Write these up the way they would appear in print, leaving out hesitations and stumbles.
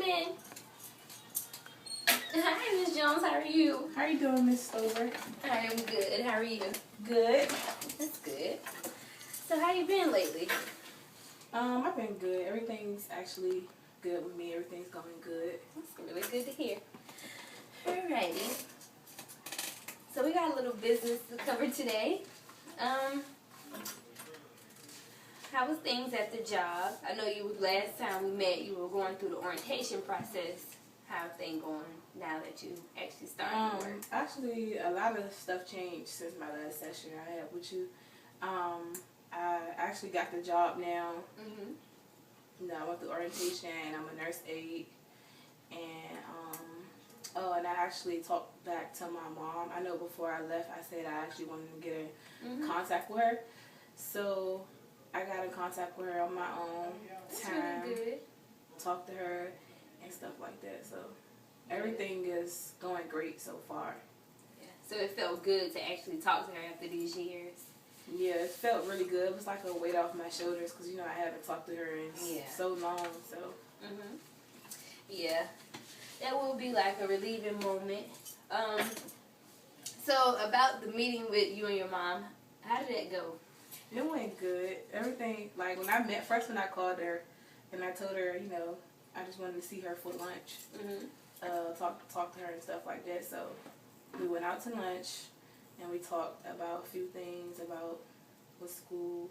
in. Hi, Miss Jones. How are you? How are you doing, Miss Stover? I am good. How are you? Good. That's good. So, how you been lately? I've been good. Everything's actually good with me. Everything's going good. That's really good to hear. Alrighty. So, we got a little business to cover today. How was things at the job? I know last time we met, you were going through the orientation process. How's things going now that you actually started to work? Actually, a lot of stuff changed since my last session I had with you. I actually got the job now. You know, I went through orientation and I'm a nurse aide. And, and I actually talked back to my mom. I know before I left, I said I actually wanted to get in contact with her. So I got in contact with her on my own time. Really good. Talk to her and stuff like that. So everything is going great so far. Yeah. So it felt good to actually talk to her after these years. Yeah, it felt really good. It was like a weight off my shoulders because, you know, I haven't talked to her in so long. So yeah, that will be like a relieving moment. So about the meeting with you and your mom, how did that go? It went good. Everything, like when I called her and I told her, you know, I just wanted to see her for lunch, talk to her and stuff like that. So we went out to lunch and we talked about a few things about with school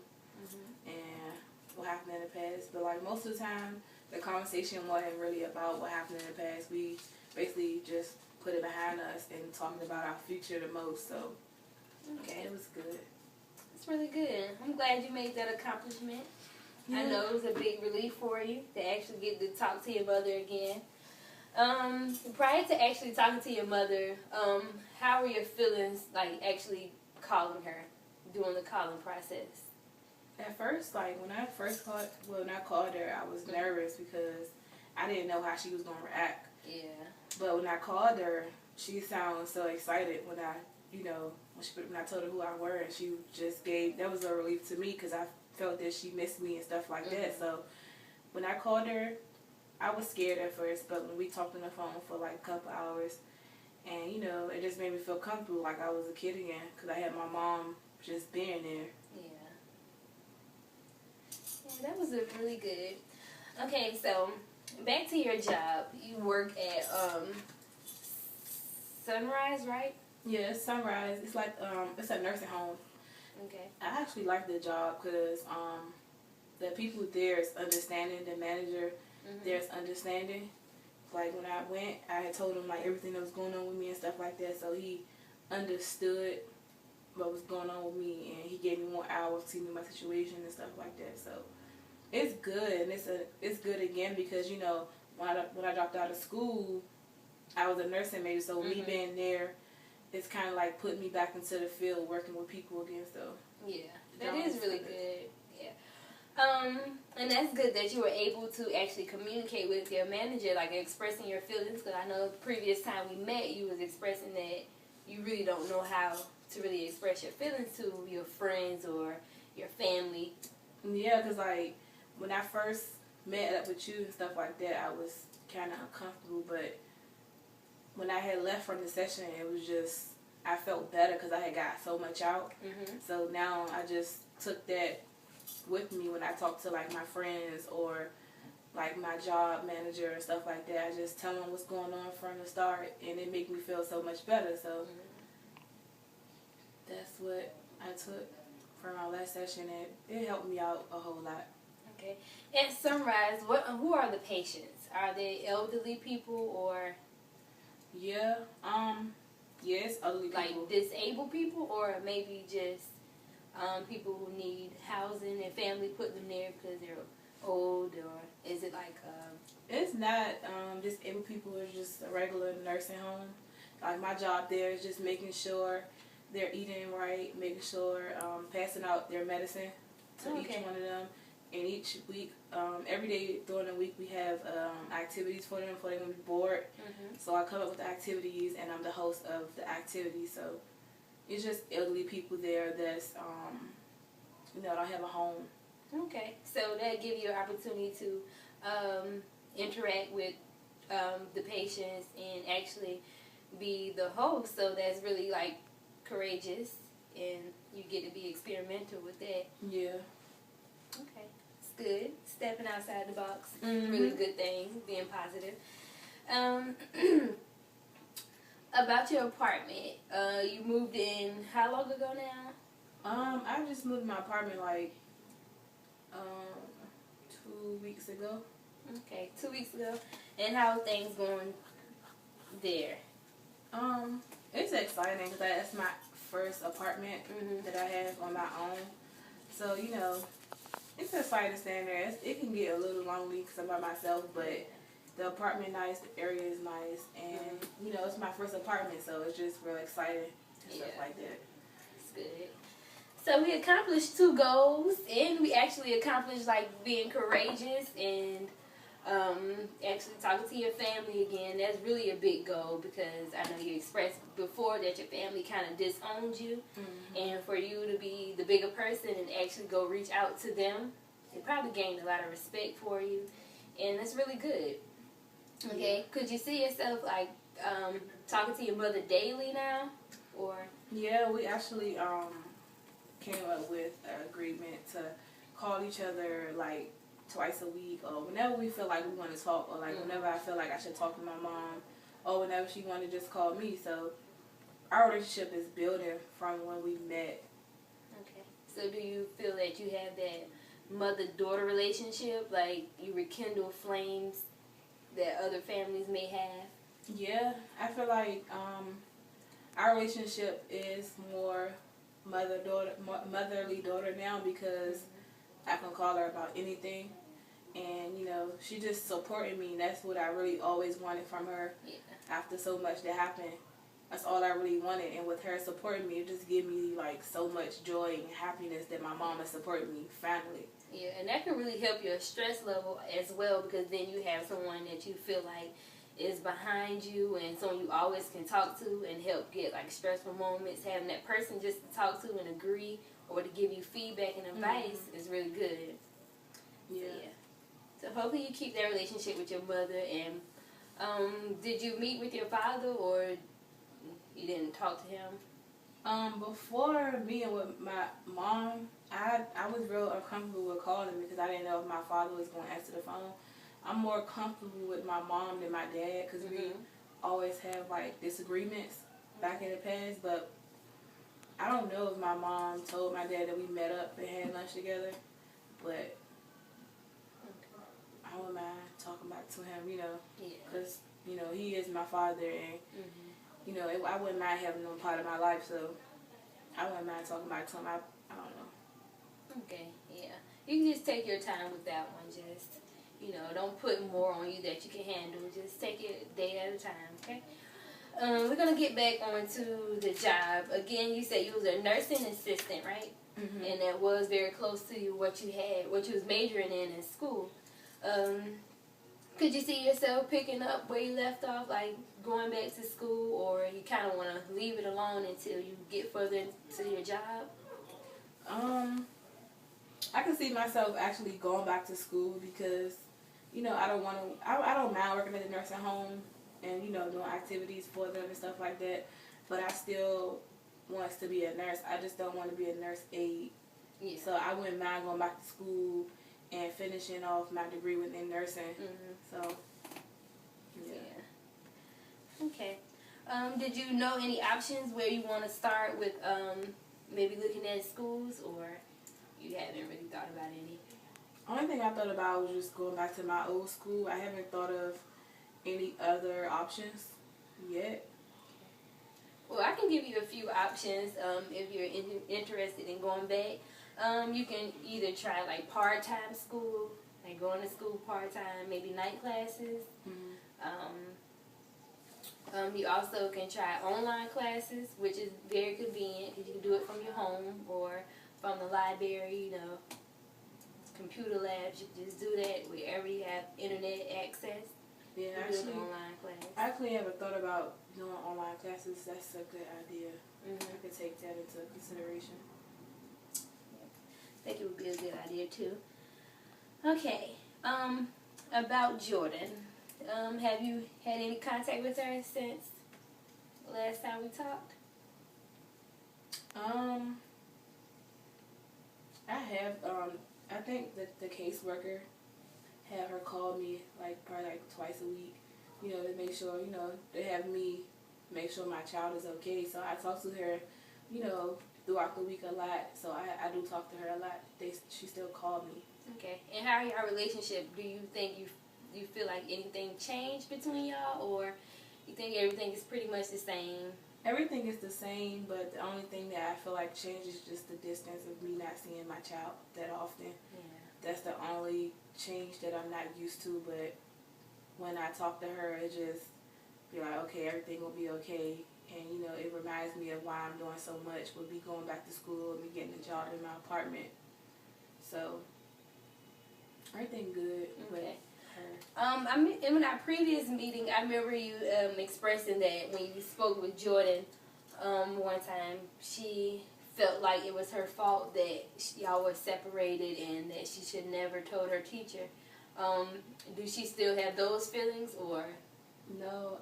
and what happened in the past. But like most of the time, the conversation wasn't really about what happened in the past. We basically just put it behind us and talked about our future the most. So it was good. It's really good. I'm glad you made that accomplishment. Yeah. I know it was a big relief for you to actually get to talk to your mother again. Prior to actually talking to your mother, how were your feelings like actually calling her, doing the calling process? At first, like when I called her, I was nervous because I didn't know how she was gonna react. Yeah. But when I called her, she sounded so excited when I told her who I were, and she just that was a relief to me because I felt that she missed me and stuff like that. So when I called her, I was scared at first, but when we talked on the phone for like a couple hours, and you know, it just made me feel comfortable, like I was a kid again, because I had my mom just being there. Yeah, that was really good. Okay, so back to your job. You work at Sunrise, right? Yeah, it's Sunrise. It's like it's a nursing home. Okay. I actually like the job because the people there is understanding. The manager there's understanding. Like when I went, I had told him like everything that was going on with me and stuff like that, so he understood what was going on with me, and he gave me more hours to see me my situation and stuff like that. So it's good, and it's good again because, you know, when I dropped out of school, I was a nursing major, so me being there, it's kind of like putting me back into the field working with people again. So yeah, that is really good. Yeah. And that's good that you were able to actually communicate with your manager, like expressing your feelings. Because I know the previous time we met, you was expressing that you really don't know how to really express your feelings to your friends or your family. Yeah, because like when I first met up with you and stuff like that, I was kind of uncomfortable. But when I had left from the session, it was just, I felt better because I had got so much out. So now I just took that with me when I talk to like my friends or like my job manager and stuff like that. I just tell them what's going on from the start, and it make me feel so much better. So that's what I took from our last session, and it helped me out a whole lot. Okay. At Sunrise, who are the patients? Are they elderly people or? Yeah, yes, elderly people. Like disabled people, or maybe just people who need housing and family put them there because they're old, or is it like It's not disabled people. It's just a regular nursing home. Like my job there is just making sure they're eating right, making sure passing out their medicine to each one of them. And each week, every day during the week, we have activities for them before they want to be bored. So I come up with the activities, and I'm the host of the activities. So it's just elderly people there that's, you know, don't have a home. Okay, so that give you an opportunity to interact with the patients and actually be the host. So that's really like courageous, and you get to be experimental with that. Yeah. Okay, it's good. Stepping outside the box, really good thing. Being positive. About your apartment, you moved in how long ago now? I just moved my apartment like 2 weeks ago. Okay, 2 weeks ago. And how are things going there? It's exciting because that's my first apartment that I have on my own. So, you know, it's exciting to stand there. It can get a little lonely because I'm by myself, but the apartment nice, the area is nice, and, you know, it's my first apartment, so it's just real exciting and stuff like that. It's good. So we accomplished 2 goals, and we actually accomplished, like, being courageous and actually talking to your family again. That's really a big goal because I know you expressed before that your family kind of disowned you, and for you to be the bigger person and actually go reach out to them, they probably gained a lot of respect for you, and that's really good. Okay, yeah. Could you see yourself like talking to your mother daily now, or? Yeah, we actually came up with an agreement to call each other like twice a week, or whenever we feel like we want to talk, or like whenever I feel like I should talk to my mom, or whenever she wanted to just call me. So our relationship is building from when we met. Okay. So do you feel that you have that mother-daughter relationship, like you rekindle flames that other families may have? Yeah, I feel like our relationship is more motherly daughter now because I can call her about anything, and you know she just supported me, and that's what I really always wanted from her. Yeah. After so much that happened, that's all I really wanted, and with her supporting me, it just gave me like so much joy and happiness that my mom has supported me finally. Yeah, and that can really help your stress level as well, because then you have someone that you feel like is behind you and someone you always can talk to and help get like stressful moments. Having that person just to talk to and agree or to give you feedback and advice is really good. Yeah. So hopefully you keep that relationship with your mother. And did you meet with your father, or you didn't talk to him? Before meeting with my mom, I was real uncomfortable with calling him because I didn't know if my father was going to answer the phone. I'm more comfortable with my mom than my dad because we always have like disagreements back in the past, but I don't know if my mom told my dad that we met up and had lunch together, but I wouldn't mind talking back to him, you know, because, you know, he is my father, and, you know, I wouldn't mind having him part of my life, so I wouldn't mind talking back to him. I don't know. Okay, yeah. You can just take your time with that one. Just, you know, don't put more on you that you can handle. Just take it a day at a time, okay? We're going to get back onto the job. Again, you said you was a nursing assistant, right? And that was very close to you, what you was majoring in school. Could you see yourself picking up where you left off, like going back to school, or you kind of want to leave it alone until you get further into your job? I can see myself actually going back to school because, you know, I don't mind working at the nursing home and, you know, doing activities for them and stuff like that, but I still want to be a nurse. I just don't want to be a nurse aide. Yeah. So I wouldn't mind going back to school and finishing off my degree within nursing. So, yeah. Okay. Did you know any options where you want to start with maybe looking at schools, or you haven't really thought about any? Only thing I thought about was just going back to my old school. I haven't thought of any other options yet. Well, I can give you a few options if you're interested in going back. You can either try like part-time school, like going to school part-time, maybe night classes. You also can try online classes, which is very convenient because you can do it from your home or from the library, you know, computer labs. You can just do that wherever you have internet access. Yeah, online class. I actually haven't thought about doing online classes. That's a good idea. I could take that into consideration. I think it would be a good idea too. Okay, about Jordan. Have you had any contact with her since the last time we talked? I have. I think that the caseworker had her call me like probably like twice a week, you know, to make sure, you know, to have me make sure my child is okay. So I talk to her, you know, throughout the week a lot. So I do talk to her a lot. She still called me. Okay. And how are your relationship? Do you think you feel like anything changed between y'all, or you think everything is pretty much the same? Everything is the same, but the only thing that I feel like changes is just the distance of me not seeing my child that often. Yeah. That's the only change that I'm not used to, but when I talk to her, it just be like, okay, everything will be okay. And, you know, it reminds me of why I'm doing so much with me going back to school and me getting a job in my apartment. So, everything good with her. I mean, in our previous meeting, I remember you expressing that when you spoke with Jordan one time, she felt like it was her fault that y'all were separated and that she should never told her teacher. Do she still have those feelings, or? No,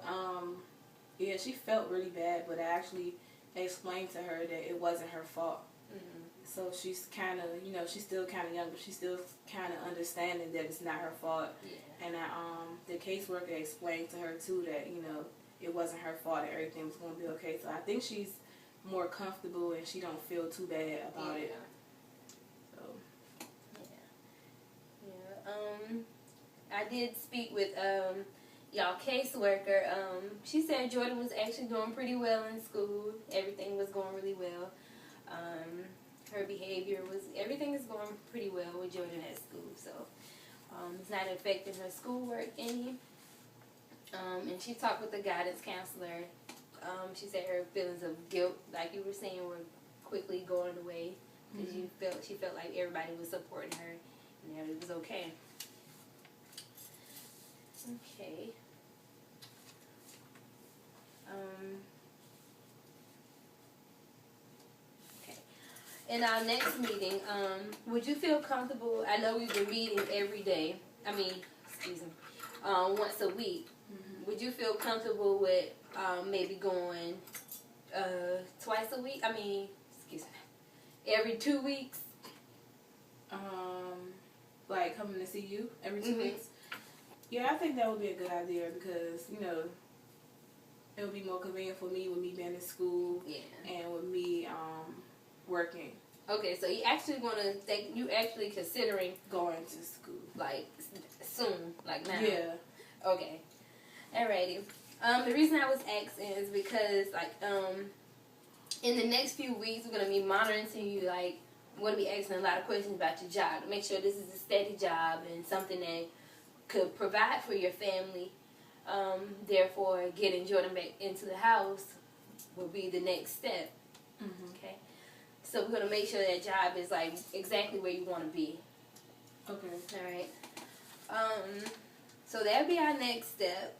yeah, she felt really bad, but I actually explained to her that it wasn't her fault. Mm-hmm. So she's kind of, you know, she's still kind of young, but she's still kind of understanding that it's not her fault. Yeah. And the caseworker explained to her too that, you know, it wasn't her fault and everything was going to be okay. So I think she's more comfortable and she don't feel too bad about it. So. Yeah. I did speak with y'all caseworker. She said Jordan was actually doing pretty well in school. Everything was going really well. Her behavior everything is going pretty well with Jordan at school. So it's not affecting her schoolwork any. And she talked with the guidance counselor. She said her feelings of guilt, like you were saying, were quickly going away because she felt like everybody was supporting her and that it was okay. Okay. Okay. In our next meeting, would you feel comfortable? I know we've been meeting every day. Once a week. Mm-hmm. Would you feel comfortable with maybe going twice a week? Every 2 weeks? Like coming to see you every 2 weeks? Yeah, I think that would be a good idea because, you know, it would be more convenient for me with me being in school and with me working. Okay, so you actually considering going to school, like soon, like now? Yeah. Okay. Alrighty. The reason I was asking is because, like, in the next few weeks, we're going to be monitoring you, like, we're going to be asking a lot of questions about your job to make sure this is a steady job and something that could provide for your family. Therefore, getting Jordan back into the house will be the next step. Mm-hmm. Okay? So we're going to make sure that job is, like, exactly where you want to be. Okay. Alright. So that'll be our next step.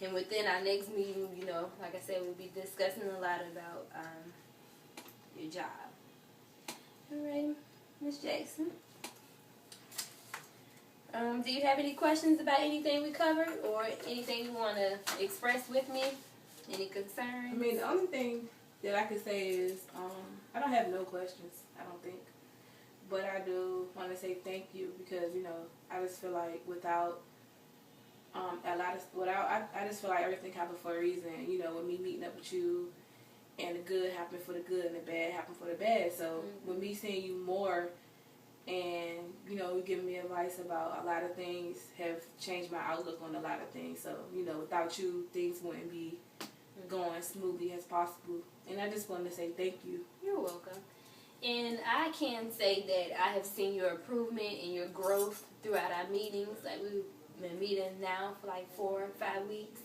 And within our next meeting, you know, like I said, we'll be discussing a lot about your job. Alright, Ms. Jackson. Do you have any questions about anything we covered or anything you want to express with me? Any concerns? I mean, the only thing that I could say is I don't have no questions, I don't think. But I do want to say thank you because, you know, I just feel like without I just feel like everything happened for a reason. You know, with me meeting up with you and the good happened for the good and the bad happened for the bad. So with me seeing you more and, you know, giving me advice about a lot of things have changed my outlook on a lot of things. So, you know, without you, things wouldn't be going smoothly as possible. And I just wanted to say thank you. You're welcome. And I can say that I have seen your improvement and your growth throughout our meetings. Like, we've been meeting now for like 4 or 5 weeks.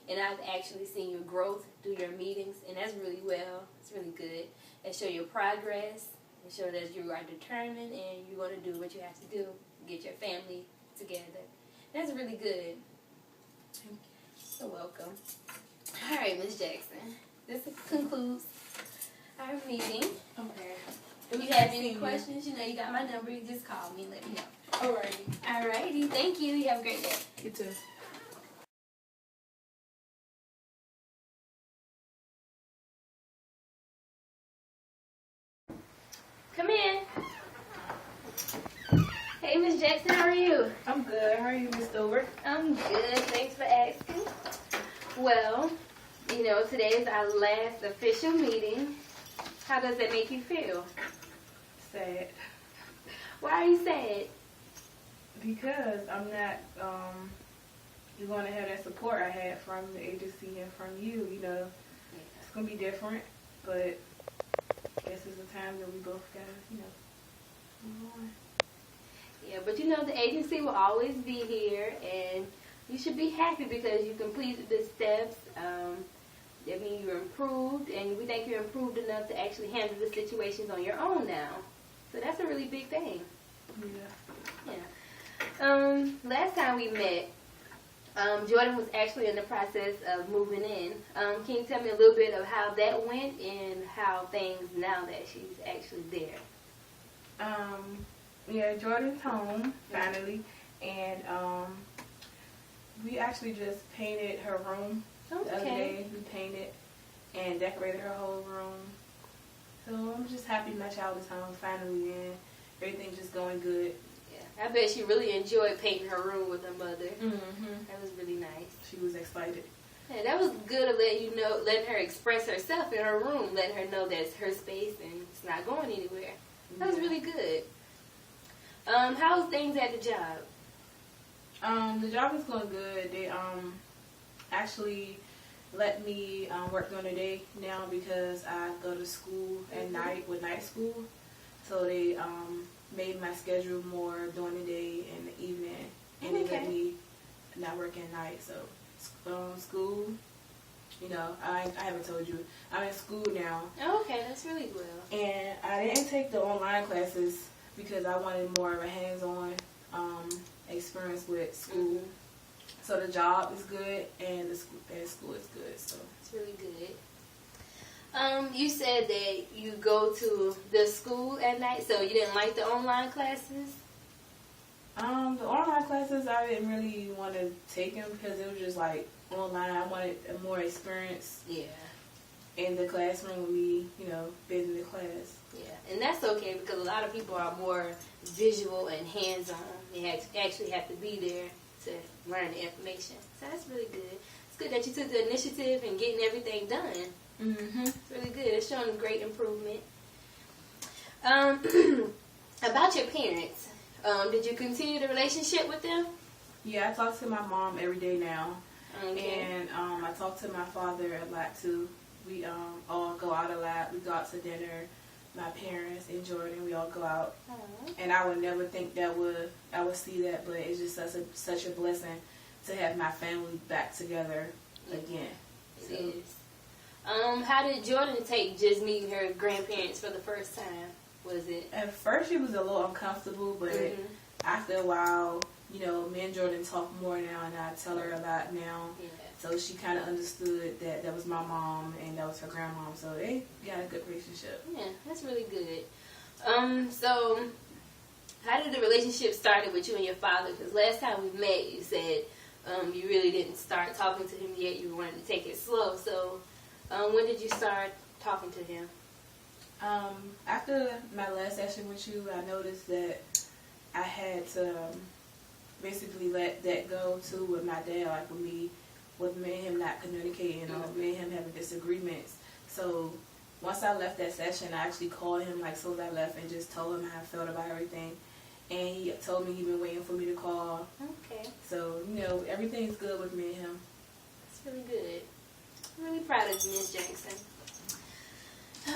And I've actually seen your growth through your meetings. And that's really well. It's really good. It shows your progress. It shows that you are determined and you're going to do what you have to do. Get your family together. That's really good. You're welcome. All right, Ms. Jackson. This concludes our meeting. Okay. If you have any questions, you know, you got my number. You just call me and let me know. Alrighty. Alrighty. Thank you. You have a great day. You too. Miss Jackson. How are you? I'm good. How are you, Miss Dover? I'm good. Thanks for asking. Well, you know, today is our last official meeting. How does that make you feel? Sad. Why are you sad? Because I'm not, you're going to have that support I had from the agency and from you, you know. It's going to be different, but I guess it's a time that we both got to, you know, move on. Yeah, but you know, the agency will always be here, and you should be happy because you completed the steps. That means you're improved, and we think you're improved enough to actually handle the situations on your own now. So that's a really big thing. Yeah. Yeah. Last time we met, Jordan was actually in the process of moving in. Can you tell me a little bit of how that went and how things now that she's actually there? Yeah, Jordan's home, finally, and we actually just painted her room the other day. We painted and decorated her whole room. So I'm just happy my child is home, finally, and everything's just going good. Yeah, I bet she really enjoyed painting her room with her mother. Mm-hmm. That was really nice. She was excited. Yeah, that was good of letting her express herself in her room, letting her know that's her space and it's not going anywhere. That was really good. How's things at the job? The job is going good. They actually let me work during the day now because I go to school at night with night school. So they made my schedule more during the day and the evening, and they let me not work at night. So school, you know, I haven't told you, I'm in school now. Oh, okay, that's really well. And I didn't take the online classes because I wanted more of a hands-on experience with school. Mm-hmm. So the job is good and the school is good. So it's really good. You said that you go to the school at night, so you didn't like the online classes? The online classes, I didn't really want to take them because it was just like online. I wanted a more experience. Yeah. In the classroom when we, you know, been in the class. Yeah, and that's okay because a lot of people are more visual and hands-on. They actually have to be there to learn the information. So that's really good. It's good that you took the initiative and getting everything done. Mm-hmm. It's really good. It's showing great improvement. About your parents, did you continue the relationship with them? Yeah, I talk to my mom every day now. Okay. And I talk to my father a lot too. We all go out a lot. We go out to dinner. My parents and Jordan, we all go out. Aww. And I would never think I would see that, but it's just such a blessing to have my family back together again. It is. How did Jordan take just meeting her grandparents for the first time? Was it? At first, she was a little uncomfortable, but after a while, you know, me and Jordan talk more now, and I tell her a lot now. Yeah. So she kind of understood that was my mom and that was her grandmom. So they got a good relationship. Yeah, that's really good. So how did the relationship start with you and your father? Because last time we met, you said you really didn't start talking to him yet. You wanted to take it slow. So when did you start talking to him? After my last session with you, I noticed that I had to basically let that go too with my dad, like with me and him not communicating or me and him having disagreements. So once I left that session, I actually called him like soon as I left and just told him how I felt about everything. And he told me he'd been waiting for me to call. Okay. So, you know, everything's good with me and him. That's really good. I'm really proud of you, Miss Jackson.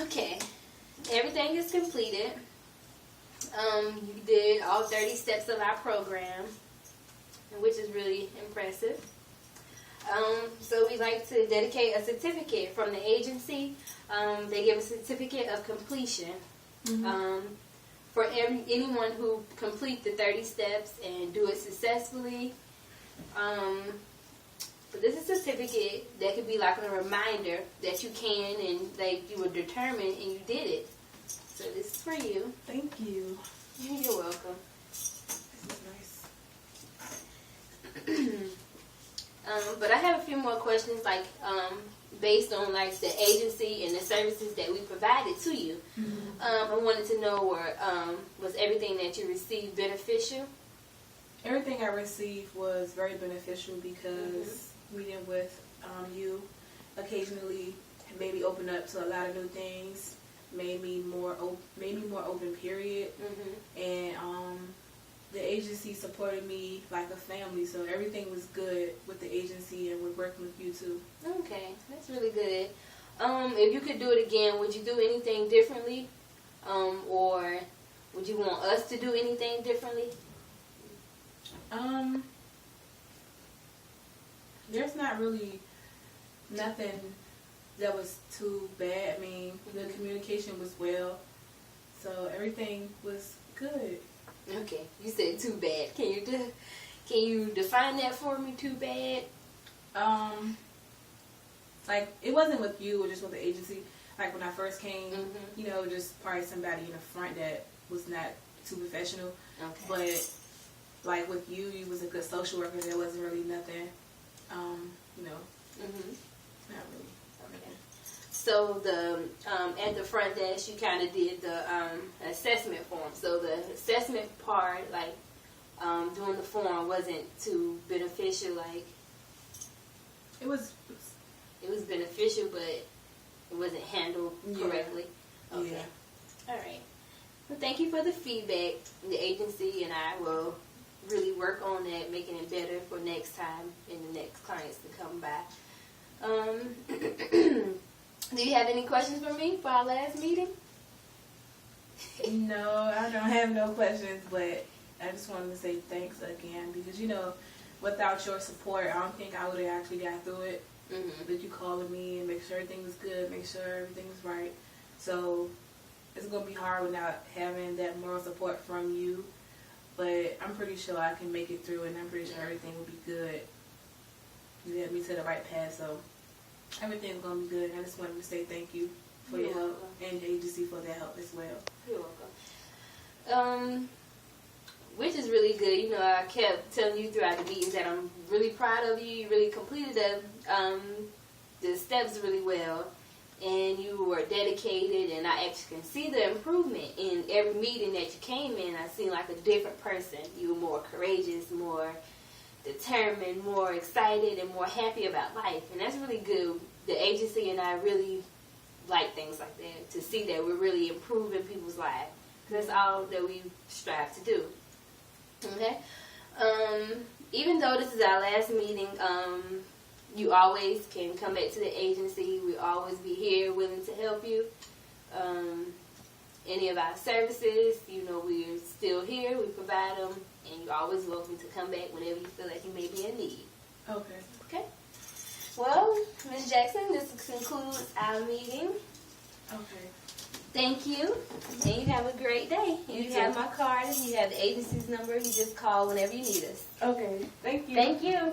Okay. Everything is completed. You did all 30 steps of our program, which is really impressive. So we like to dedicate a certificate from the agency. They give a certificate of completion for anyone who complete the 30 steps and do it successfully. But this is a certificate that could be like a reminder that you can and that you were determined and you did it. So this is for you. Thank you. You're welcome. This is nice. But I have a few more questions, like based on like the agency and the services that we provided to you. I wanted to know was everything that you received beneficial? Everything I received was very beneficial because meeting with you occasionally made me open up to a lot of new things. Made me more open. Period. And the agency supported me like a family, so everything was good with the agency and with working with you too. Okay, that's really good. If you could do it again, would you do anything differently, or would you want us to do anything differently? There's not really nothing that was too bad. I mean, the communication was well, so everything was good. Okay, you said too bad. Can you define that for me? Too bad. Like it wasn't with you, or just with the agency. Like when I first came, you know, just probably somebody in the front that was not too professional. Okay. But like with you, you was a good social worker. There wasn't really nothing, you know, not really. Okay. So the at the front desk, you kind of did the assessment form. So the assessment part, like doing the form, wasn't too beneficial. Like It was beneficial, but it wasn't handled correctly. Okay. Yeah. All right. Well, thank you for the feedback. The agency and I will really work on that, making it better for next time and the next clients to come by. Do you have any questions for me for our last meeting? No, I don't have no questions, but I just wanted to say thanks again because, you know, without your support, I don't think I would have actually got through it. But you calling me and make sure everything was good, make sure everything was right. So it's going to be hard without having that moral support from you. But I'm pretty sure I can make it through, and I'm pretty sure everything will be good. You led me to the right path, so everything's going to be good. I just wanted to say thank you for your help and the agency for their help as well. You're welcome. Which is really good. You know, I kept telling you throughout the meetings that I'm really proud of you. You really completed the steps really well. And you were dedicated, and I actually can see the improvement in every meeting that you came in. I seen like a different person. You were more courageous, more determined, more excited, and more happy about life. And that's really good. The agency and I really like things like that, to see that we're really improving people's lives. That's all that we strive to do. Okay? Even though this is our last meeting, you always can come back to the agency. We'll always be here willing to help you. Any of our services, you know, we're still here. We provide them, and you're always welcome to come back whenever you feel like you may be in need. Okay. Okay? Well, Ms. Jackson, this concludes our meeting. Okay. Thank you, and you have a great day. You have my card, and you have the agency's number. You just call whenever you need us. Okay. Thank you. Thank you.